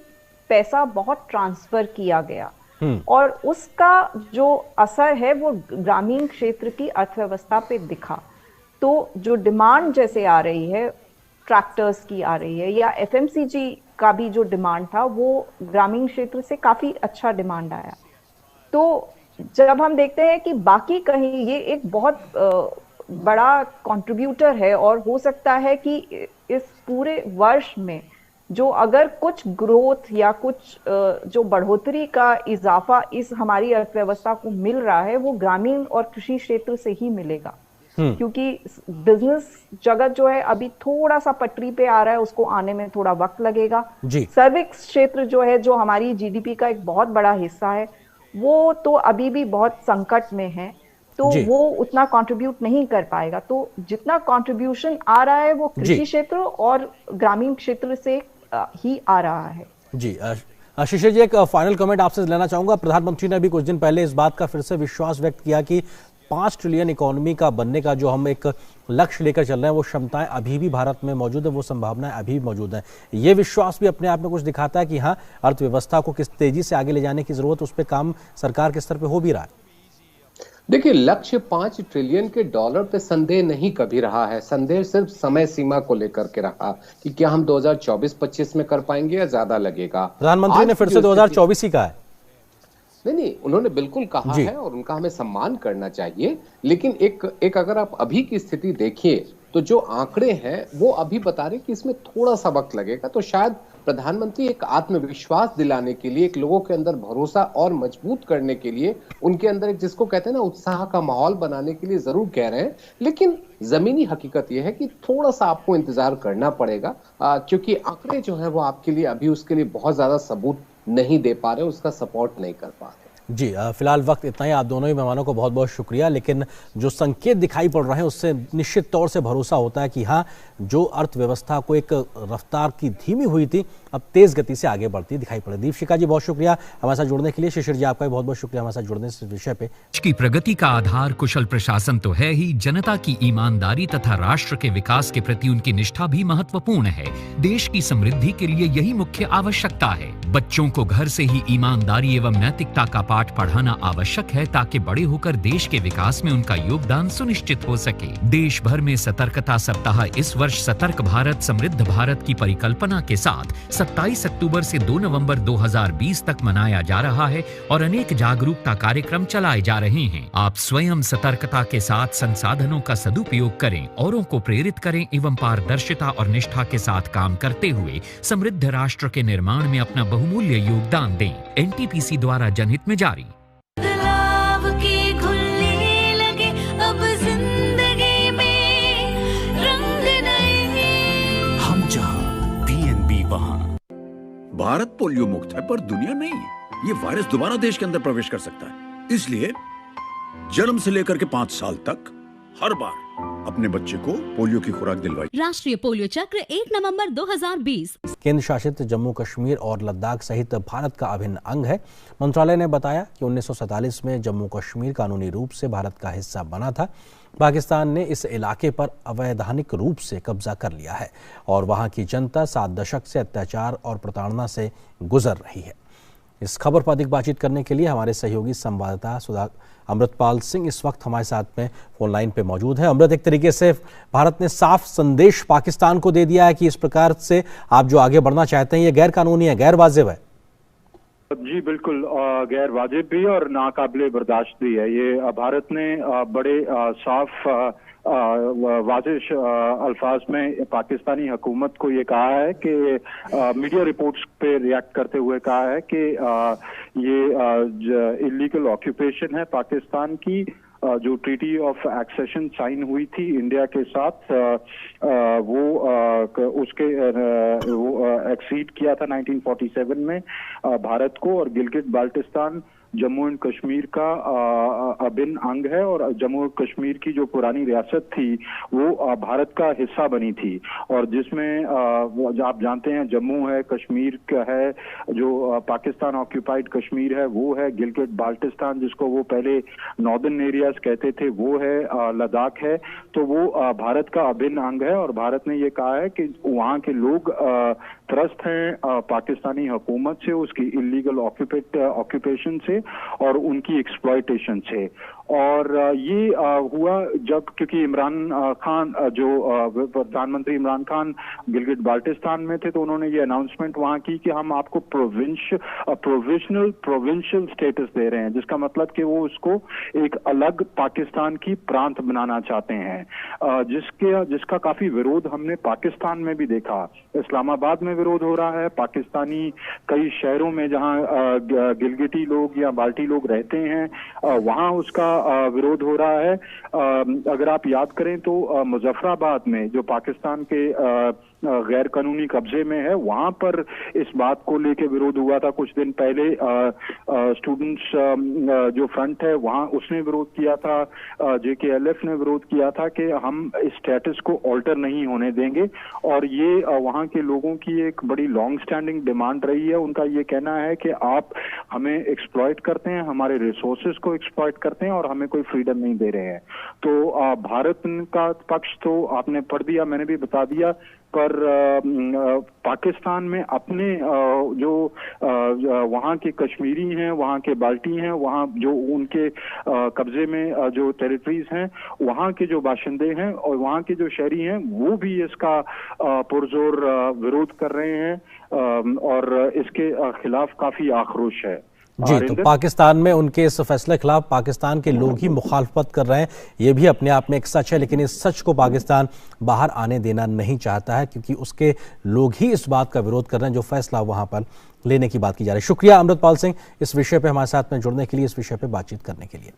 पैसा बहुत ट्रांसफर किया गया, और उसका जो असर है वो ग्रामीण क्षेत्र की अर्थव्यवस्था पे दिखा। तो जो डिमांड जैसे आ रही है, ट्रैक्टर्स की आ रही है, या एफएमसीजी का भी जो डिमांड था, वो ग्रामीण क्षेत्र से काफी अच्छा डिमांड आया। तो जब हम देखते हैं कि बाकी कहीं ये एक बहुत बड़ा कंट्रीब्यूटर है, और हो सकता है कि इस पूरे वर्ष में जो अगर कुछ ग्रोथ या कुछ जो बढ़ोतरी का इजाफा इस हमारी अर्थव्यवस्था को मिल रहा है, वो ग्रामीण और कृषि क्षेत्र से ही मिलेगा। क्योंकि बिजनेस जगत जो है अभी थोड़ा सा पटरी पे आ रहा है, उसको आने में थोड़ा वक्त लगेगा। सर्विस क्षेत्र जो है, जो हमारी जीडीपी का एक बहुत बड़ा हिस्सा है, वो तो अभी भी बहुत संकट में है, तो वो उतना कंट्रीब्यूट नहीं कर पाएगा। तो जितना कंट्रीब्यूशन आ रहा है वो कृषि क्षेत्र और ग्रामीण क्षेत्र से ही आ रहा है। जी, शिशिर जी, एक फाइनल कमेंट आपसे लेना चाहूंगा। प्रधानमंत्री ने भी कुछ दिन पहले इस बात का फिर से विश्वास व्यक्त किया कि 5 ट्रिलियन इकोनॉमी का बनने का जो हम एक लक्ष्य लेकर चल रहे हैं, वो क्षमताएं अभी भी भारत में मौजूद है, वो संभावनाएं अभी भी मौजूद है। ये विश्वास भी अपने आप में कुछ दिखाता है कि हाँ, अर्थव्यवस्था को किस तेजी से आगे ले जाने की जरूरत, उस पर काम सरकार के स्तर पर हो भी रहा है। देखिए, लक्ष्य 5 ट्रिलियन के डॉलर पे संदेह नहीं कभी रहा है। संदेह सिर्फ समय सीमा को लेकर के रहा कि क्या हम 2024-25 में कर पाएंगे या ज्यादा लगेगा। प्रधानमंत्री ने फिर से 2024 ही कहा है। नहीं, उन्होंने बिल्कुल कहा है और उनका हमें सम्मान करना चाहिए। लेकिन एक अगर आप अभी की स्थिति देखिए तो जो आंकड़े हैं वो अभी बता रहे कि इसमें थोड़ा सा वक्त लगेगा। तो शायद प्रधानमंत्री एक आत्मविश्वास दिलाने के लिए, एक लोगों के अंदर भरोसा और मजबूत करने के लिए, उनके अंदर एक जिसको कहते हैं ना उत्साह का माहौल बनाने के लिए जरूर कह रहे हैं। लेकिन जमीनी हकीकत यह है कि थोड़ा सा आपको इंतजार करना पड़ेगा, क्योंकि आंकड़े जो है वो आपके लिए अभी उसके लिए बहुत ज्यादा सबूत नहीं दे पा रहे, उसका सपोर्ट नहीं कर पा रहे। जी फिलहाल वक्त इतना ही। आप दोनों ही मेहमानों को बहुत बहुत शुक्रिया। लेकिन जो संकेत दिखाई पड़ रहे हैं उससे निश्चित तौर से भरोसा होता है कि हाँ, जो अर्थव्यवस्था को एक रफ्तार की धीमी हुई थी अब तेज गति से आगे बढ़ती दिखाई पड़े। दीपशिखा जी बहुत शुक्रिया हमारे साथ जुड़ने के लिए। शिशिर जी आपका भी बहुत बहुत शुक्रिया हमारे साथ जुड़ने इस विषय पे। की प्रगति का आधार कुशल प्रशासन तो है ही, जनता की ईमानदारी तथा राष्ट्र के विकास के प्रति उनकी निष्ठा भी महत्वपूर्ण है। देश की समृद्धि के लिए यही मुख्य आवश्यकता है। बच्चों को घर से ही ईमानदारी एवं नैतिकता का पाठ पढ़ाना आवश्यक है ताकि बड़े होकर देश के विकास में उनका योगदान सुनिश्चित हो सके। देश भर में सतर्कता सप्ताह इस वर्ष सतर्क भारत समृद्ध भारत की परिकल्पना के साथ 27 अक्टूबर से 2 नवंबर 2020 तक मनाया जा रहा है और अनेक जागरूकता कार्यक्रम चलाए जा रहे हैं। आप स्वयं सतर्कता के साथ संसाधनों का सदुपयोग करें, औरों को प्रेरित करें एवं पारदर्शिता और निष्ठा के साथ काम करते हुए समृद्ध राष्ट्र के निर्माण में अपना बहुमूल्य योगदान दें। एनटीपीसी द्वारा जनहित में जारी। भारत पोलियो मुक्त है पर दुनिया नहीं। ये वायरस दोबारा देश के अंदर प्रवेश कर सकता है, इसलिए जन्म से लेकर के 5 साल तक हर बार अपने बच्चे को पोलियो की खुराक दिलवाई। राष्ट्रीय पोलियो चक्र 1 नवंबर 2020। केंद्र शासित जम्मू कश्मीर और लद्दाख सहित भारत का अभिन्न अंग है। मंत्रालय ने बताया कि 1947 में जम्मू कश्मीर कानूनी रूप से भारत का हिस्सा बना था। पाकिस्तान ने इस इलाके पर अवैधानिक रूप से कब्जा कर लिया है और वहां की जनता 7 दशक से अत्याचार और प्रताड़ना से गुजर रही है। इस खबर पर अधिक बातचीत करने के लिए हमारे सहयोगी संवाददाता सुधा अमृतपाल सिंह इस वक्त हमारे साथ में फोन लाइन पे मौजूद है। अमृत, एक तरीके से भारत ने साफ संदेश पाकिस्तान को दे दिया है कि इस प्रकार से आप जो आगे बढ़ना चाहते हैं ये गैर कानूनी है, गैर वाजिब है। जी बिल्कुल, गैर वाजिब भी और नाकाबिले बर्दाश्त भी है। ये भारत ने बड़े साफ वाजिश अल्फाज में पाकिस्तानी हुकूमत को ये कहा है कि मीडिया रिपोर्ट्स पे रिएक्ट करते हुए कहा है कि ये इलीगल ऑक्यूपेशन है पाकिस्तान की। जो ट्रीटी ऑफ एक्सेशन साइन हुई थी इंडिया के साथ वो एक्सीड किया था 1947 में भारत को, और गिलगित बाल्टिस्तान जम्मू एंड कश्मीर का अभिन्न अंग है और जम्मू कश्मीर की जो पुरानी रियासत थी वो भारत का हिस्सा बनी थी, और जिसमें आप जानते हैं जम्मू है, कश्मीर का है, जो पाकिस्तान ऑक्यूपाइड कश्मीर है वो है, गिलगित बाल्टिस्तान जिसको वो पहले नॉर्दर्न एरियाज कहते थे वो है, लद्दाख है, तो वो भारत का अभिन्न अंग है। और भारत ने ये कहा है कि वहाँ के लोग त्रस्त हैं पाकिस्तानी हुकूमत से, उसकी इलीगल ऑक्यूपेशन से और उनकी एक्सप्लॉयटेशन से। और ये हुआ जब, क्योंकि इमरान खान जो प्रधानमंत्री इमरान खान गिलगित बाल्टिस्तान में थे तो उन्होंने ये अनाउंसमेंट वहां की कि हम आपको प्रोविंशियल स्टेटस दे रहे हैं, जिसका मतलब कि वो उसको एक अलग पाकिस्तान की प्रांत बनाना चाहते हैं, जिसका काफी विरोध हमने पाकिस्तान में भी देखा। इस्लामाबाद में विरोध हो रहा है, पाकिस्तानी कई शहरों में जहां गिलगिटी लोग या बाल्टी लोग रहते हैं वहां उसका विरोध हो रहा है। अगर आप याद करें तो मुजफ्फराबाद में जो पाकिस्तान के गैर कानूनी कब्जे में है वहां पर इस बात को लेके विरोध हुआ था कुछ दिन पहले। स्टूडेंट्स जो फ्रंट है वहां उसने विरोध किया था, JKLF ने विरोध किया था कि हम इस स्टेटस को ऑल्टर नहीं होने देंगे, और ये वहां के लोगों की एक बड़ी लॉन्ग स्टैंडिंग डिमांड रही है। उनका ये कहना है कि आप हमें एक्सप्लॉइट करते हैं, हमारे रिसोर्सेज को एक्सप्लॉइट करते हैं और हमें कोई फ्रीडम नहीं दे रहे हैं। तो भारत का पक्ष तो आपने पढ़ दिया, मैंने भी बता दिया, पर पाकिस्तान में अपने जो वहाँ के कश्मीरी हैं, वहाँ के बाल्टी हैं, वहाँ जो उनके कब्जे में जो टेरिटरीज हैं, वहाँ के जो बाशिंदे हैं और वहाँ के जो शहरी हैं वो भी इसका पुरजोर विरोध कर रहे हैं और इसके खिलाफ काफी आक्रोश है। जी, तो पाकिस्तान में उनके इस फैसले के खिलाफ पाकिस्तान के लोग ही मुखालफत कर रहे हैं, ये भी अपने आप में एक सच है, लेकिन इस सच को पाकिस्तान बाहर आने देना नहीं चाहता है, क्योंकि उसके लोग ही इस बात का विरोध कर रहे हैं जो फैसला वहां पर लेने की बात की जा रही है। शुक्रिया अमृतपाल सिंह इस विषय पर हमारे साथ में जुड़ने के लिए, इस विषय पर बातचीत करने के लिए।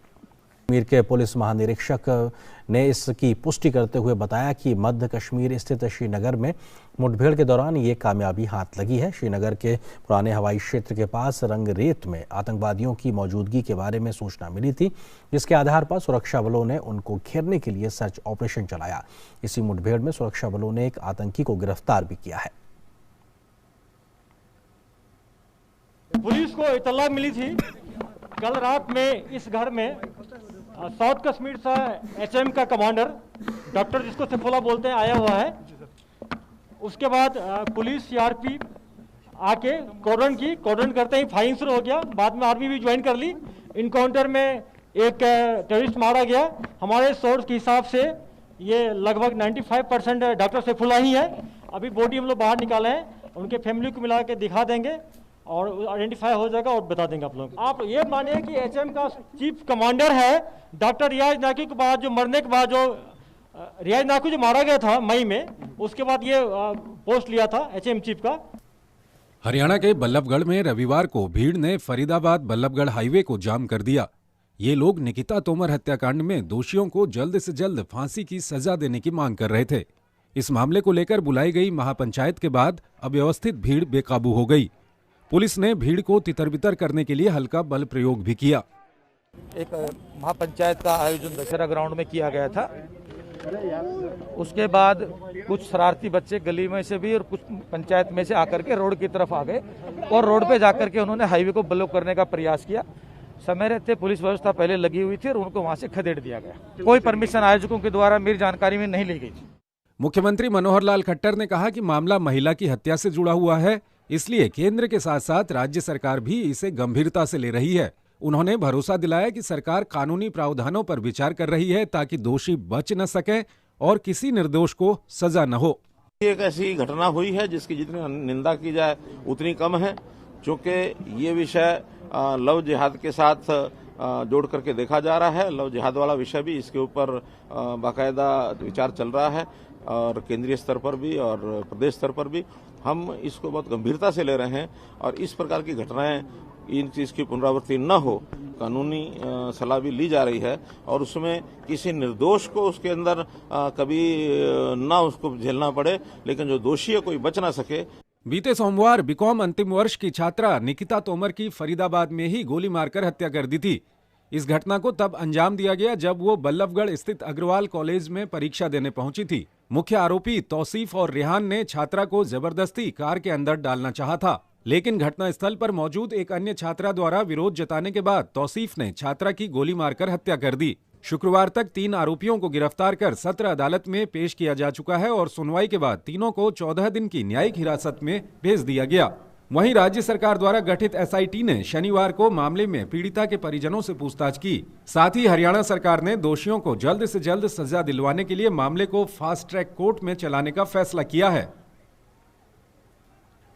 कश्मीर के पुलिस महानिरीक्षक ने इसकी पुष्टि करते हुए बताया कि मध्य कश्मीर स्थित श्रीनगर में मुठभेड़ के दौरान ये कामयाबी हाथ लगी है। श्रीनगर के पुराने हवाई क्षेत्र के पास रंगरेत में आतंकवादियों की मौजूदगी के बारे में सूचना मिली थी, जिसके आधार पर सुरक्षा बलों ने उनको घेरने के लिए सर्च ऑपरेशन चलाया। इसी मुठभेड़ में सुरक्षा बलों ने एक आतंकी को गिरफ्तार भी किया है। पुलिस को इत्तला मिली थी कल रात में इस घर में साउथ कश्मीर से एचएम का कमांडर डॉक्टर जिसको सैफुल्लाह बोलते हैं आया हुआ है। उसके बाद पुलिस सीआरपी आके कॉर्डन करते ही फायरिंग शुरू हो गया। बाद में आर्मी भी ज्वाइन कर ली। इनकाउंटर में एक टेररिस्ट मारा गया। हमारे सोर्स के हिसाब से ये लगभग 95% डॉक्टर सैफुल्लाह ही है। अभी बॉडी हम लोग बाहर निकाले हैं, उनके फैमिली को मिला के दिखा देंगे और आइडेंटिफाई हो जाएगा और बता देंगे आप लोग। आप ये मानिए कि एचएम का चीफ कमांडर है डॉक्टर रियाज नाकी के बाद, जो मरने के बाद जो रियाज नाकी जो मारा गया था मई में, उसके बाद ये पोस्ट लिया था एचएम चीफ का। हरियाणा के बल्लभगढ़ में रविवार को भीड़ ने फरीदाबाद बल्लभगढ़ हाईवे को जाम कर दिया। ये लोग निकिता तोमर हत्याकांड में दोषियों को जल्द से जल्द फांसी की सजा देने की मांग कर रहे थे। इस मामले को लेकर बुलाई गई महापंचायत के बाद अव्यवस्थित भीड़ बेकाबू हो गई। पुलिस ने भीड़ को तितर-बितर करने के लिए हल्का बल प्रयोग भी किया। एक महापंचायत का आयोजन दशहरा ग्राउंड में किया गया था। उसके बाद कुछ शरारती बच्चे गली में से भी और कुछ पंचायत में से आकर के रोड की तरफ आ गए और रोड पे जाकर के उन्होंने हाईवे को ब्लॉक करने का प्रयास किया। समय रहते पुलिस व्यवस्था पहले लगी हुई थी और उनको वहां से खदेड़ दिया गया। कोई परमिशन आयोजकों के द्वारा मेरी जानकारी में नहीं ली गई। मुख्यमंत्री मनोहर लाल खट्टर ने कहा कि मामला महिला की हत्या से जुड़ा हुआ है, इसलिए केंद्र के साथ साथ राज्य सरकार भी इसे गंभीरता से ले रही है। उन्होंने भरोसा दिलाया कि सरकार कानूनी प्रावधानों पर विचार कर रही है ताकि दोषी बच न सके और किसी निर्दोष को सजा न हो। एक ऐसी घटना हुई है जिसकी जितनी निंदा की जाए उतनी कम है, क्योंकि ये विषय लव जिहाद के साथ जोड़ करके देखा जा रहा है। लव जिहाद वाला विषय भी इसके ऊपर बाकायदा विचार चल रहा है और केंद्रीय स्तर पर भी और प्रदेश स्तर पर भी हम इसको बहुत गंभीरता से ले रहे हैं और इस प्रकार की घटनाएं इन चीज की पुनरावृत्ति न हो, कानूनी सलाह भी ली जा रही है और उसमें किसी निर्दोष को उसके अंदर कभी ना उसको झेलना पड़े, लेकिन जो दोषी है कोई बच ना सके। बीते सोमवार बीकॉम अंतिम वर्ष की छात्रा निकिता तोमर की फरीदाबाद में ही गोली मारकर हत्या कर दी थी। इस घटना को तब अंजाम दिया गया जब वो बल्लभगढ़ स्थित अग्रवाल कॉलेज में परीक्षा देने पहुंची थी। मुख्य आरोपी तौसीफ और रेहान ने छात्रा को जबरदस्ती कार के अंदर डालना चाहा था, लेकिन घटनास्थल पर मौजूद एक अन्य छात्रा द्वारा विरोध जताने के बाद तौसीफ ने छात्रा की गोली मारकर हत्या कर दी। शुक्रवार तक 3 आरोपियों को गिरफ्तार कर सत्र अदालत में पेश किया जा चुका है और सुनवाई के बाद तीनों को 14 दिन की न्यायिक हिरासत में भेज दिया गया। वहीं राज्य सरकार द्वारा गठित एसआईटी ने शनिवार को मामले में पीड़िता के परिजनों से पूछताछ की। साथ ही हरियाणा सरकार ने दोषियों को जल्द से जल्द सजा दिलवाने के लिए मामले को फास्ट ट्रैक कोर्ट में चलाने का फैसला किया है।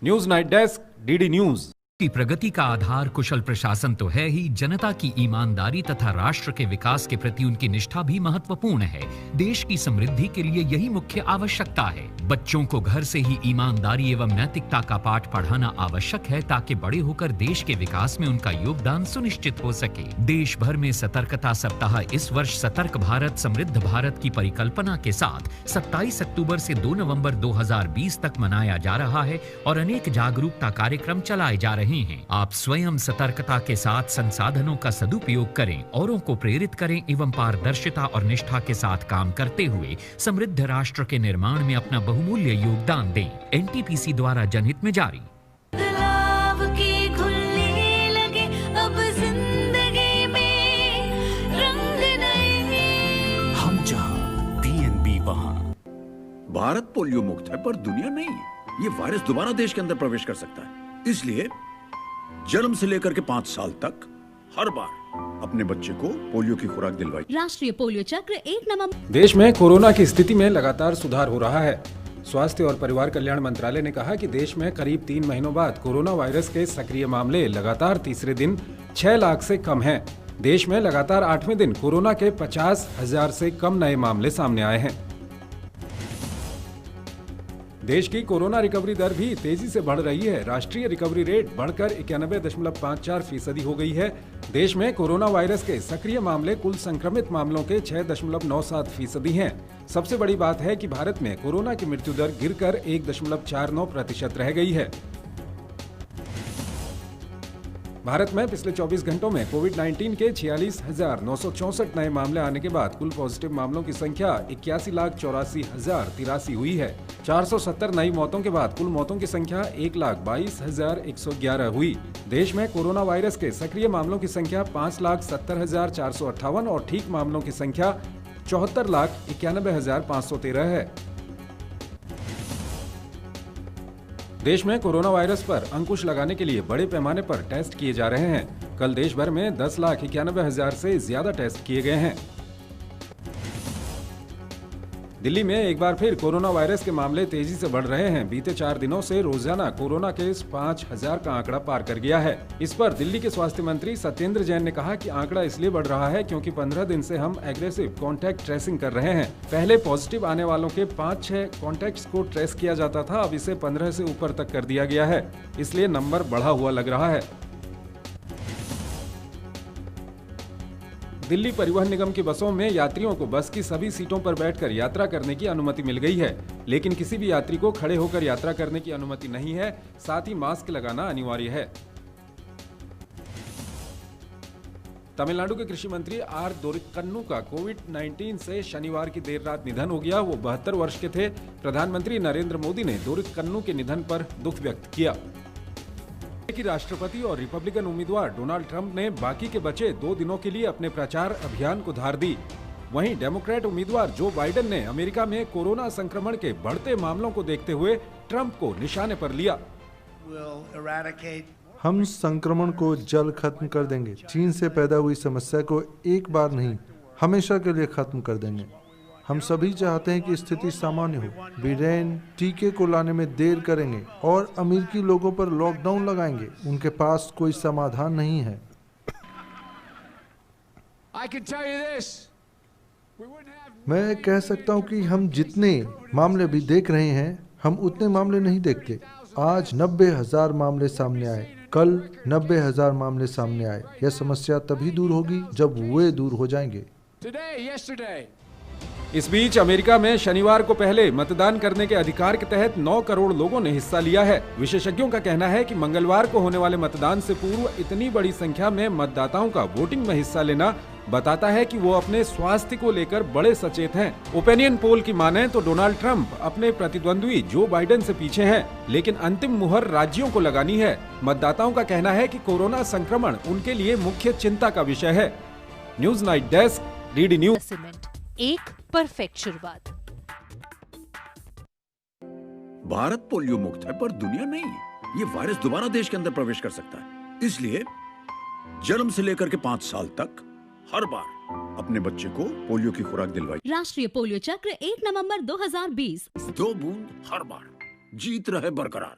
News night desk, DD news. की प्रगति का आधार कुशल प्रशासन तो है ही, जनता की ईमानदारी तथा राष्ट्र के विकास के प्रति उनकी निष्ठा भी महत्वपूर्ण है। देश की समृद्धि के लिए यही मुख्य आवश्यकता है। बच्चों को घर से ही ईमानदारी एवं नैतिकता का पाठ पढ़ाना आवश्यक है ताकि बड़े होकर देश के विकास में उनका योगदान सुनिश्चित हो सके। देश भर में सतर्कता सप्ताह इस वर्ष सतर्क भारत समृद्ध भारत की परिकल्पना के साथ 27 अक्टूबर से 2 नवंबर 2020 तक मनाया जा रहा है और अनेक जागरूकता कार्यक्रम चलाए जा रहे हैं। आप स्वयं सतर्कता के साथ संसाधनों का सदुपयोग करें, औरों को प्रेरित करें एवं पारदर्शिता और निष्ठा के साथ काम करते हुए समृद्ध राष्ट्र के निर्माण में अपना बहुमूल्य योगदान दें। एनटीपीसी द्वारा जनहित में जारी। हम जहां पीएनबी वहां। भारत पोलियो मुक्त है पर दुनिया नहीं। ये वायरस दोबारा देश के अंदर प्रवेश कर सकता है, इसलिए जन्म से लेकर के 5 साल तक हर बार अपने बच्चे को पोलियो की खुराक दिलवाई। राष्ट्रीय पोलियो चक्र 1 नवंबर। देश में कोरोना की स्थिति में लगातार सुधार हो रहा है। स्वास्थ्य और परिवार कल्याण मंत्रालय ने कहा कि देश में करीब 3 महीनों बाद कोरोना वायरस के सक्रिय मामले लगातार तीसरे दिन 6 लाख से कम हैं। देश में लगातार 8वें दिन कोरोना के 50,000 से कम नए मामले सामने आए हैं। देश की कोरोना रिकवरी दर भी तेजी से बढ़ रही है। राष्ट्रीय रिकवरी रेट बढ़कर 91.54% हो गई है। देश में कोरोना वायरस के सक्रिय मामले कुल संक्रमित मामलों के 6.97% हैं। सबसे बड़ी बात है कि भारत में कोरोना की मृत्यु दर गिरकर 1.49% रह गई है। भारत में पिछले 24 घंटों में कोविड-19 के 46,964 नए मामले आने के बाद कुल पॉजिटिव मामलों की संख्या 81,84,083 हुई है। 470 नई मौतों के बाद कुल मौतों की संख्या 1,22,111 हुई। देश में कोरोना वायरस के सक्रिय मामलों की संख्या 5,70,458 और ठीक मामलों की संख्या 74,91,513 है। देश में कोरोना वायरस पर अंकुश लगाने के लिए बड़े पैमाने पर टेस्ट किए जा रहे हैं। कल देश भर में 10,91,000 से ज्यादा टेस्ट किए गए हैं। दिल्ली में एक बार फिर कोरोना वायरस के मामले तेजी से बढ़ रहे हैं। बीते 4 दिनों से रोजाना कोरोना केस 5,000 का आंकड़ा पार कर गया है। इस पर दिल्ली के स्वास्थ्य मंत्री सत्येंद्र जैन ने कहा कि आंकड़ा इसलिए बढ़ रहा है क्योंकि 15 दिन से हम एग्रेसिव कॉन्टैक्ट ट्रेसिंग कर रहे हैं। पहले पॉजिटिव आने वालों के 5-6 कॉन्टैक्ट्स को ट्रेस किया जाता था, अब इसे 15 से ऊपर तक कर दिया गया है, इसलिए नंबर बढ़ा हुआ लग रहा है। दिल्ली परिवहन निगम की बसों में यात्रियों को बस की सभी सीटों पर बैठकर यात्रा करने की अनुमति मिल गई है, लेकिन किसी भी यात्री को खड़े होकर यात्रा करने की अनुमति नहीं है। साथ ही मास्क लगाना अनिवार्य है। तमिलनाडु के कृषि मंत्री आर दोरिक्कन्नू का कोविड-19 से शनिवार की देर रात निधन हो गया। वो 72 वर्ष के थे। प्रधानमंत्री नरेंद्र मोदी ने दोरिक्कन्नू के निधन पर दुख व्यक्त किया। कि राष्ट्रपति और रिपब्लिकन उम्मीदवार डोनाल्ड ट्रंप ने बाकी के बचे 2 दिनों के लिए अपने प्रचार अभियान को धार दी। वहीं डेमोक्रेट उम्मीदवार जो बाइडेन ने अमेरिका में कोरोना संक्रमण के बढ़ते मामलों को देखते हुए ट्रंप को निशाने पर लिया। हम संक्रमण को जल्द खत्म कर देंगे। चीन से पैदा हुई समस्या को एक बार नहीं, हमेशा के लिए खत्म कर देंगे। हम सभी चाहते हैं कि स्थिति सामान्य हो। बिडेन टीके को लाने में देर करेंगे और अमेरिकी लोगों पर लॉकडाउन लगाएंगे। उनके पास कोई समाधान नहीं है। मैं कह सकता हूं कि हम जितने मामले भी देख रहे हैं, हम उतने मामले नहीं देखते। आज 90,000 मामले सामने आए, कल 90,000 मामले सामने आए। यह समस्या तभी दूर होगी जब वे दूर हो जाएंगे। इस बीच अमेरिका में शनिवार को पहले मतदान करने के अधिकार के तहत 9 करोड़ लोगों ने हिस्सा लिया है। विशेषज्ञों का कहना है कि मंगलवार को होने वाले मतदान से पूर्व इतनी बड़ी संख्या में मतदाताओं का वोटिंग में हिस्सा लेना बताता है कि वो अपने स्वास्थ्य को लेकर बड़े सचेत हैं। ओपिनियन पोल की माने तो डोनाल्ड ट्रंप अपने प्रतिद्वंद्वी जो बाइडेन से पीछे हैं, लेकिन अंतिम मुहर राज्यों को लगानी है। मतदाताओं का कहना है कि कोरोना संक्रमण उनके लिए मुख्य चिंता का विषय है। News night desk, DD news. एक परफेक्ट शुरुआत। भारत पोलियो मुक्त है, पर दुनिया नहीं। ये वायरस दोबारा देश के अंदर प्रवेश कर सकता है। इसलिए जन्म से लेकर के 5 साल तक हर बार अपने बच्चे को पोलियो की खुराक दिलवाई। राष्ट्रीय पोलियो चक्र 1 नवंबर 2020। 2 बूंद हर बार, जीत रहे बरकरार।